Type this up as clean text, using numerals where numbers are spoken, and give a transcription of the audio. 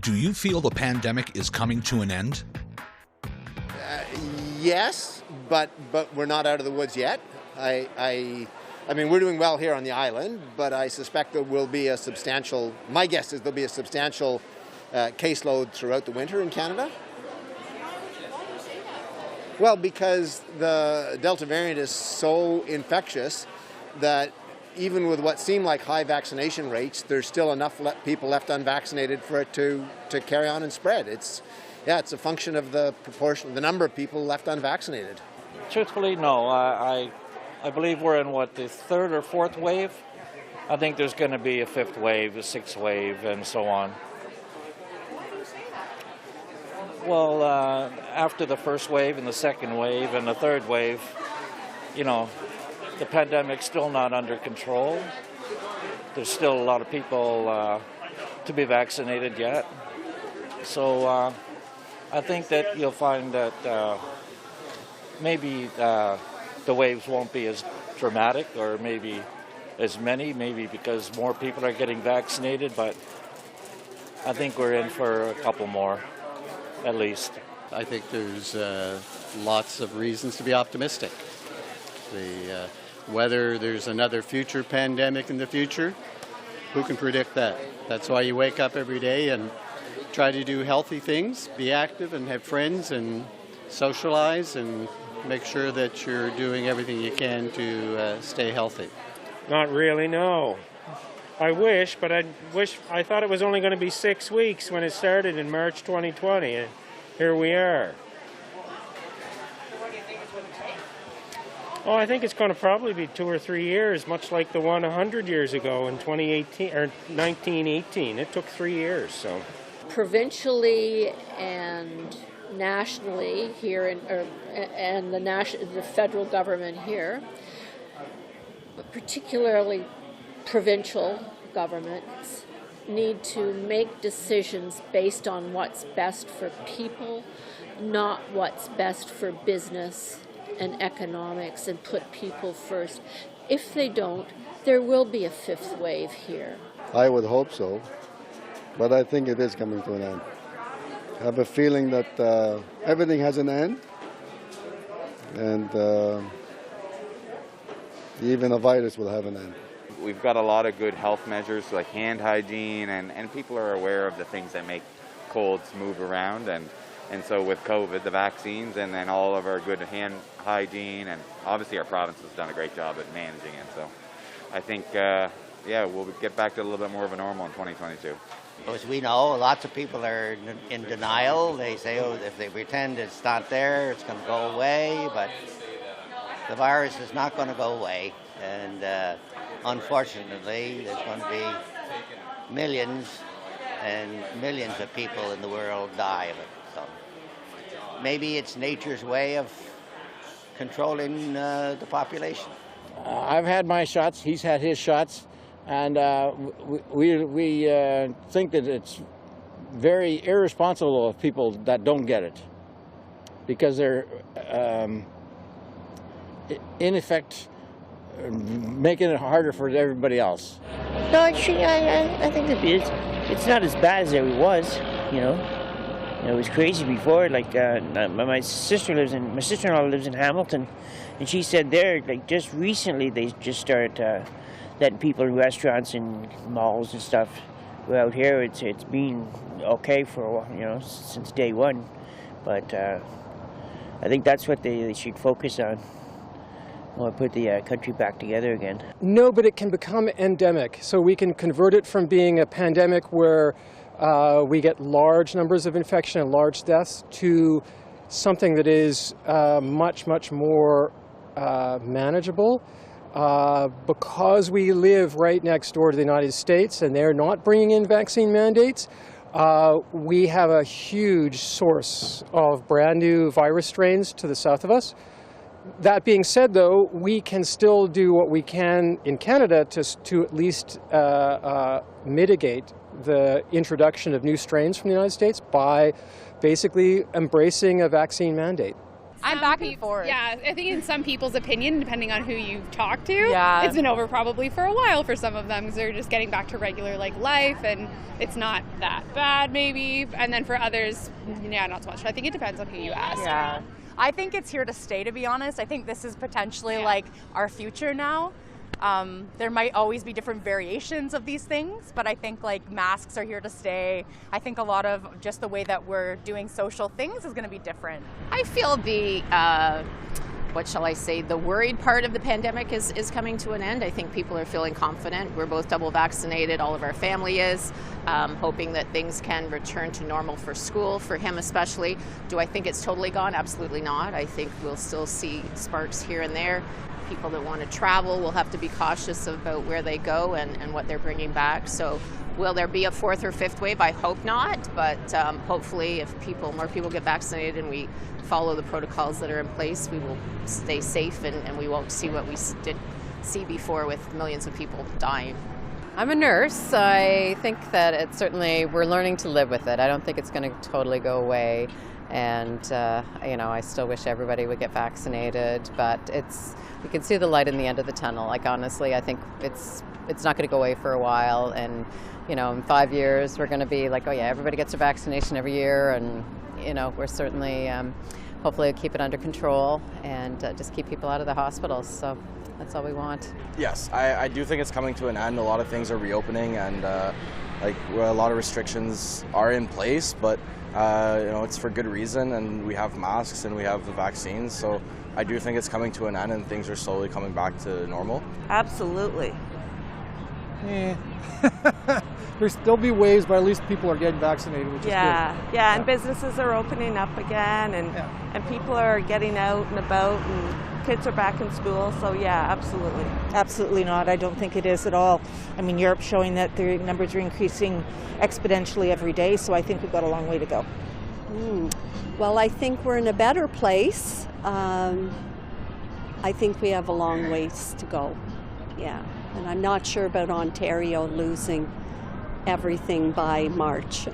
Do you feel the pandemic is coming to an end? Yes, but we're not out of the woods yet. I mean, we're doing well here on the island, but I suspect there will be a substantial, my guess is there'll be a substantial caseload throughout the winter in Canada. Well, because the Delta variant is so infectious that even with what seem like high vaccination rates, there's still enough people left unvaccinated for it to carry on and spread. It's a function of the proportion, the number of people left unvaccinated. Truthfully, no. I believe we're in, the third or fourth wave? I think there's going to be a fifth wave, a sixth wave, and so on. Well, after the first wave and the second wave and the third wave, the pandemic's still not under control. There's still a lot of people to be vaccinated yet. So I think that you'll find that maybe the waves won't be as dramatic or maybe as many, maybe because more people are getting vaccinated, but I think we're in for a couple more, at least. I think there's lots of reasons to be optimistic. Whether there's another future pandemic in the future, who can predict that? That's why you wake up every day and try to do healthy things, be active and have friends and socialize and make sure that you're doing everything you can to stay healthy. Not really, no. I wish, but I thought it was only going to be 6 weeks when it started in March 2020, and here we are. Oh, I think it's going to probably be 2 or 3 years, much like the one 100 years ago in 2018 or 1918. It took 3 years, so. Provincially and nationally here, and the federal government here, but particularly provincial governments, need to make decisions based on what's best for people, not what's best for business and economics, and put people first. If they don't, there will be a fifth wave here. I would hope so, but I think it is coming to an end. I have a feeling that everything has an end, and even a virus will have an end. We've got a lot of good health measures like hand hygiene, and people are aware of the things that make colds move around. And so with COVID, the vaccines, and then all of our good hand hygiene, and obviously our province has done a great job at managing it. So I think, we'll get back to a little bit more of a normal in 2022. As we know, lots of people are in denial. They say, if they pretend it's not there, it's going to go away. But the virus is not going to go away. And unfortunately, there's going to be millions and millions of people in the world die of it. So maybe it's nature's way of controlling the population. I've had my shots. He's had his shots. And we think that it's very irresponsible of people that don't get it, because they're, in effect, making it harder for everybody else. No, actually, I think it's not as bad as it was, It was crazy before. Like my sister-in-law lives in Hamilton, and she said there, like just recently, they just started letting people in restaurants and malls and stuff. Well, out here, it's been okay for a while, since day one. But I think that's what they should focus on. Or put the country back together again. No, but it can become endemic. So we can convert it from being a pandemic where we get large numbers of infection and large deaths to something that is much, much more manageable. Because we live right next door to the United States and they're not bringing in vaccine mandates, we have a huge source of brand new virus strains to the south of us. That being said, though, we can still do what we can in Canada to at least mitigate the introduction of new strains from the United States by basically embracing a vaccine mandate. I'm back and forth. Yeah, I think in some people's opinion, depending on who you talk to, it's been over probably for a while for some of them because they're just getting back to regular life and it's not that bad maybe. And then for others, not so much. I think it depends on who you ask. Yeah. I think it's here to stay, to be honest. I think this is potentially our future now. There might always be different variations of these things, but I think masks are here to stay. I think a lot of just the way that we're doing social things is going to be different. I feel the, the worried part of the pandemic is coming to an end. I think people are feeling confident. We're both double vaccinated, all of our family is, hoping that things can return to normal for school, for him especially. Do I think it's totally gone? Absolutely not. I think we'll still see sparks here and there. People that want to travel will have to be cautious about where they go and what they're bringing back. So will there be a fourth or fifth wave? I hope not, but hopefully if more people get vaccinated and we follow the protocols that are in place, we will stay safe and we won't see what we did see before with millions of people dying. I'm a nurse. I think that we're learning to live with it. I don't think it's going to totally go away. And, I still wish everybody would get vaccinated, but we can see the light in the end of the tunnel. Honestly, I think it's not going to go away for a while. And, in 5 years, we're going to be everybody gets a vaccination every year. And, we're certainly, hopefully keep it under control and just keep people out of the hospitals. So that's all we want. Yes, I do think it's coming to an end. A lot of things are reopening and a lot of restrictions are in place, but it's for good reason, and we have masks and we have the vaccines, so I do think it's coming to an end and things are slowly coming back to normal. Absolutely. There'll be waves, but at least people are getting vaccinated, which is good. Yeah, and businesses are opening up again, and people are getting out and about, and kids are back in school, so yeah, absolutely. Absolutely not. I don't think it is at all. I mean, Europe's showing that their numbers are increasing exponentially every day, so I think we've got a long way to go. Well, I think we're in a better place. I think we have a long ways to go. Yeah, and I'm not sure about Ontario losing everything by March.